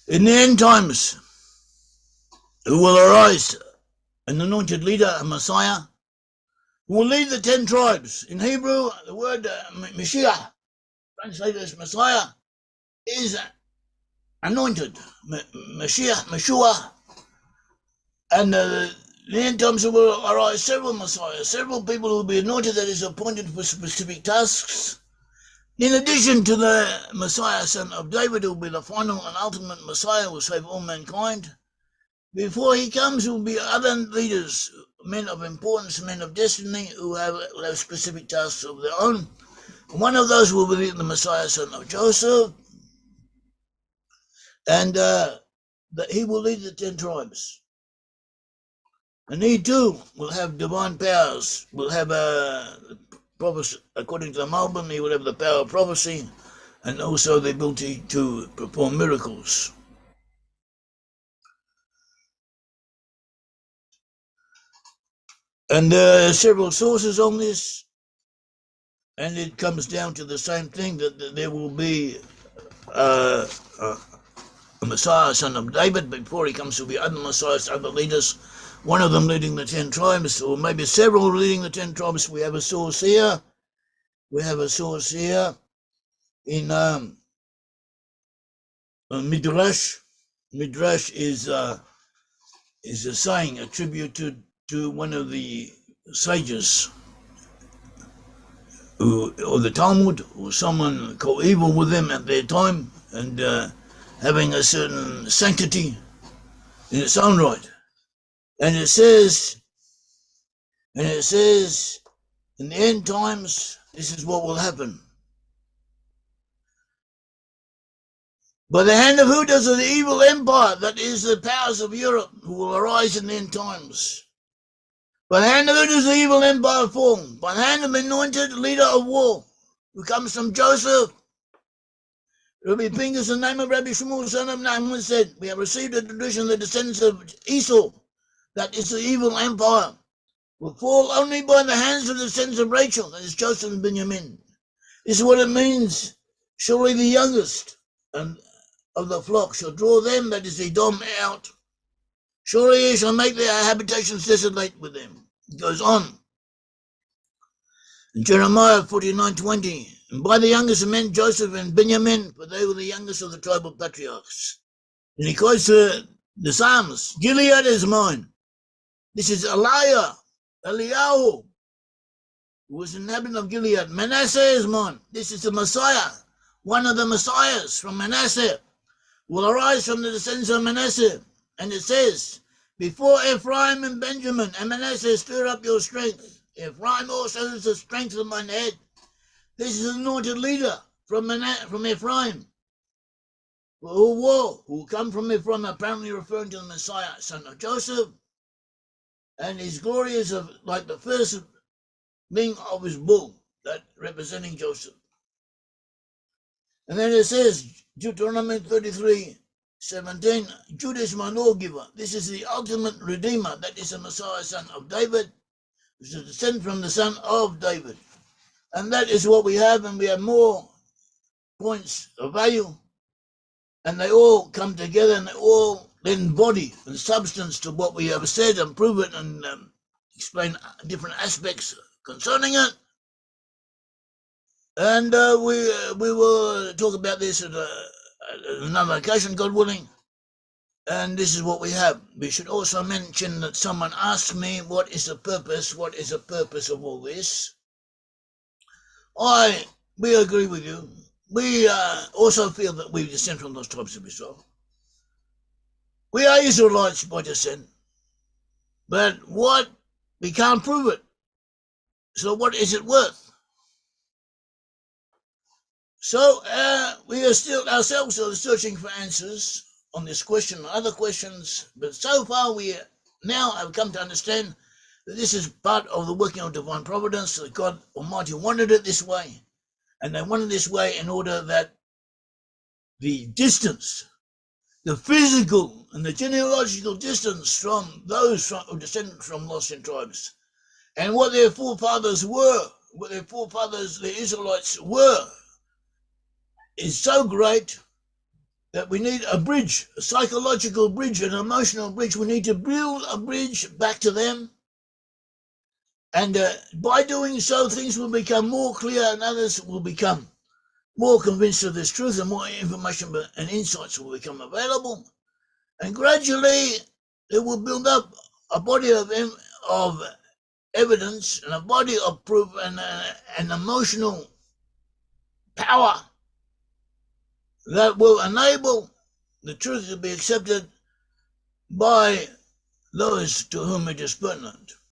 In the end times, who will arise, an anointed leader, a Messiah, who will lead the 10 tribes. In Hebrew, the word Mashiach, translated as Messiah, is anointed. Mashiach, Meshua. And the end times will arise several Messiahs, several people who will be anointed, that is appointed for specific tasks. In addition to the Messiah, son of David, who will be the final and ultimate Messiah, who will save all mankind. Before he comes, there will be other leaders, men of importance, men of destiny, who will have specific tasks of their own. One of those will be the Messiah, son of Joseph, and he will lead the 10 tribes. And he too will have divine powers, will have prophecy. According to the Malbim, he will have the power of prophecy and also the ability to perform miracles. And there are several sources on this, and it comes down to the same thing, that there will be a Messiah, son of David. Before he comes, there will be other Messiahs, other leaders, one of them leading the 10 tribes, or maybe several leading the 10 tribes. We have a source here. We have a source here in Midrash. Midrash is a saying attributed to one of the sages, or the Talmud, or someone coeval with them at their time, and having a certain sanctity in its own right. And it says, in the end times, this is what will happen. By the hand of who does the evil empire, that is the powers of Europe, who will arise in the end times. By the hand of who does the evil empire fall? By the hand of the anointed leader of war, who comes from Joseph. Rabbi Pingus, the name of Rabbi Shmuel, son of Naaman, said, we have received a tradition of the descendants of Esau, that is the evil empire, will fall only by the hands of the descendants of Rachel, that is Joseph and Benjamin. This is what it means. Surely the youngest of the flock shall draw them, that is Edom, out. Surely he shall make their habitations desolate with them. It goes on. In Jeremiah 49:20, and by the youngest of men, Joseph and Benjamin, for they were the youngest of the tribal patriarchs. And he quotes the Psalms, Gilead is mine. This is Eliyahu, who was an inhabitant of Gilead. Manasseh is mine. This is the Messiah, one of the Messiahs from Manasseh, will arise from the descendants of Manasseh. And it says, before Ephraim and Benjamin and Manasseh, stir up your strength. Ephraim also is the strength of mine head. This is an anointed leader from Ephraim, who will come from Ephraim, apparently referring to the Messiah, son of Joseph. And his glory is like the first being of his bull, that representing Joseph. And then it says, Deuteronomy 33:17, Judah is my lawgiver. This is the ultimate redeemer, that is the Messiah, son of David, which is descended from the son of David. And that is what we have, and we have more points of value, and they all come together, and they all lend body and substance to what we have said, and prove it, and explain different aspects concerning it. And we will talk about this at another occasion, God willing. And this is what we have. We should also mention that someone asked me, what is the purpose of all this? We agree with you. We also feel that we descend from those tribes of Israel. We are Israelites by descent. But we can't prove it. So what is it worth? So we are still ourselves searching for answers on this question and other questions. But so far we now have come to understand that this is part of the working of divine providence, that God Almighty wanted it this way. And they wanted this way in order that the distance, the physical and the genealogical distance from those who descended from lost in tribes, and what their forefathers were, the Israelites were, is so great that we need a bridge, a psychological bridge, an emotional bridge. We need to build a bridge back to them. And by doing so, things will become more clear and others will become more convinced of this truth, and more information and insights will become available. And gradually, it will build up a body of evidence and a body of proof and an emotional power that will enable the truth to be accepted by those to whom it is pertinent.